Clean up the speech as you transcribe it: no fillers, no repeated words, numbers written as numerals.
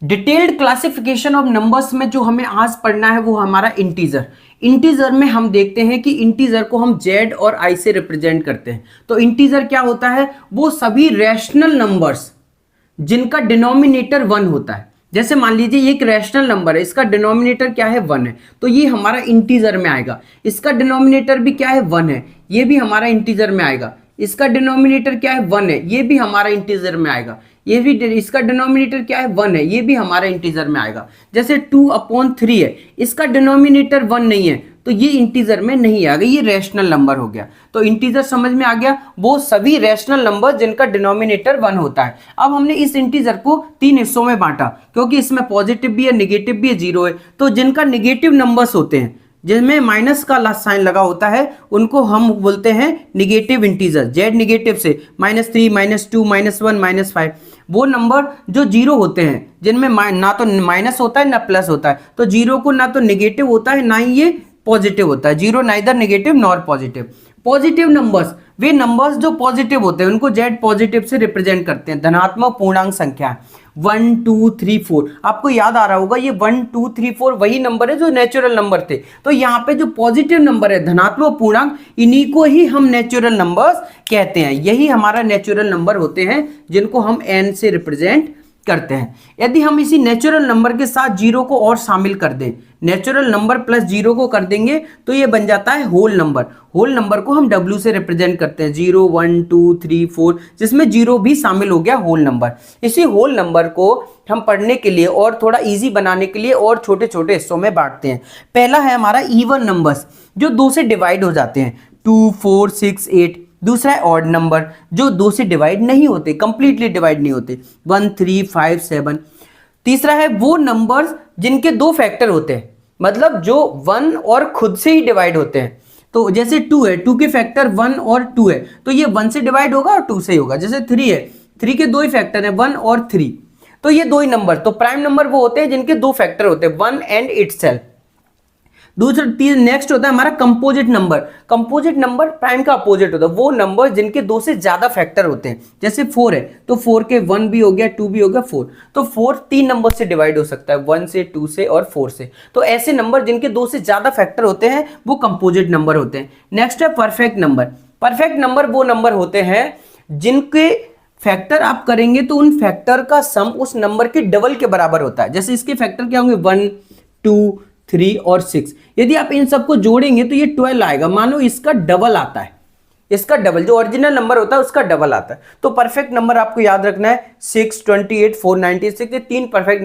Detailed classification of numbers में जो हमें आज पढ़ना है वो हमारा इंटीजर। इंटीजर में हम देखते हैं कि इंटीजर को हम जेड और आई से रिप्रेजेंट करते हैं। तो इंटीजर क्या होता है? वो सभी रैशनल नंबर्स जिनका डिनोमिनेटर वन होता है। जैसे मान लीजिए ये एक रैशनल नंबर है, इसका डिनोमिनेटर क्या है? वन है, तो ये हमारा इंटीजर में आएगा। इसका डिनोमिनेटर भी क्या है? वन है, ये भी हमारा इंटीजर में आएगा। इसका डिनोमिनेटर क्या है? वन है, ये भी हमारा इंटीजर में आएगा। ये भी इसका डिनोमिनेटर क्या है? वन है, ये भी हमारा इंटीजर में आएगा। जैसे 2/3 है, इसका डिनोमिनेटर वन नहीं है, तो ये इंटीजर में नहीं आएगा, ये रैशनल नंबर हो गया। तो इंटीजर समझ में आ गया, वो सभी रैशनल नंबर जिनका डिनोमिनेटर वन होता है। अब हमने इस इंटीजर को 3 हिस्सों में बांटा, क्योंकि इसमें पॉजिटिव भी है, निगेटिव भी है, जीरो है। तो जिनका निगेटिव नंबर्स होते हैं, जिनमें माइनस का लास्ट साइन लगा होता है, उनको हम बोलते हैं निगेटिव इंटीजर। जेड निगेटिव से -3, -2, -1, -5। वो नंबर जो जीरो होते हैं, जिनमें ना तो माइनस होता है ना प्लस होता है, तो जीरो को ना तो निगेटिव होता है ना ही ये पॉजिटिव होता है। Zero neither negative nor positive. Positive numbers, वे नंबर्स जो पॉजिटिव होते हैं, उनको जेड पॉजिटिव से रिप्रेजेंट करते हैं। धनात्मक पूर्णांक संख्या 1 2 3 4, आपको याद आ रहा होगा ये 1 2 3 4 वही नंबर है जो नेचुरल नंबर थे। तो यहाँ पे जो पॉजिटिव नंबर है, धनात्मक पूर्णांक, इन्हीं को ही हम नेचुरल नंबर्स कहते हैं। यही हमारा नेचुरल नंबर होते हैं, जिनको हम एन से रिप्रेजेंट करते हैं। यदि हम इसी नेचुरल नंबर के साथ जीरो को और शामिल कर दें, नेचुरल नंबर प्लस जीरो को कर देंगे, तो ये बन जाता है होल नंबर। होल नंबर को हम W से रिप्रेजेंट करते हैं, 0 1 2 3 4, जिसमें जीरो भी शामिल हो गया, होल नंबर। इसी होल नंबर को हम पढ़ने के लिए और थोड़ा इजी बनाने के लिए और छोटे छोटे हिस्सों में बांटते हैं। पहला है हमारा इवन नंबर्स, जो 2 से डिवाइड हो जाते हैं, 2 4 6 8। दूसरा है ऑड नंबर, जो 2 से डिवाइड नहीं होते, कंप्लीटली डिवाइड नहीं होते, 1 3 5 7। तीसरा है वो नंबर्स जिनके 2 फैक्टर होते हैं, मतलब जो 1 और खुद से ही डिवाइड होते हैं। तो जैसे 2 है, 2 के फैक्टर 1 और 2 है, तो ये 1 से डिवाइड होगा और 2 से ही होगा। जैसे 3 है, 3 के 2 ही फैक्टर है, 1 और 3, तो ये 2 ही नंबर। तो प्राइम नंबर वो होते हैं जिनके 2 फैक्टर होते हैं, 1 एंड इटसेल्फ। दूसरा नेक्स्ट होता है हमारा composite number. Composite number prime का अपोजिट होता है, वो नंबर जिनके 2 से ज्यादा फैक्टर होते हैं। जैसे 4 है, तो 4 के 1 भी हो गया, 2 भी हो गया, 4। तो 4 3 नंबर से डिवाइड हो सकता है, 1 से, 2 से और 4 से। तो ऐसे नंबर जिनके 2 से ज्यादा फैक्टर होते हैं, वो कंपोजिट नंबर होते हैं। नेक्स्ट है परफेक्ट नंबर। परफेक्ट नंबर वो नंबर होते हैं जिनके फैक्टर आप करेंगे तो उन फैक्टर का सम उस नंबर के डबल के बराबर होता है। जैसे इसके फैक्टर क्या होंगे, 1 2 3 और 6। यदि आप इन सबको जोड़ेंगे तो ये 12 आएगा। मानो इसका डबल आता है, इसका डबल, जो ओरिजिनल नंबर होता है उसका डबल आता है। तो परफेक्ट नंबर आपको याद रखना है 6 28 496, ये 3 परफेक्ट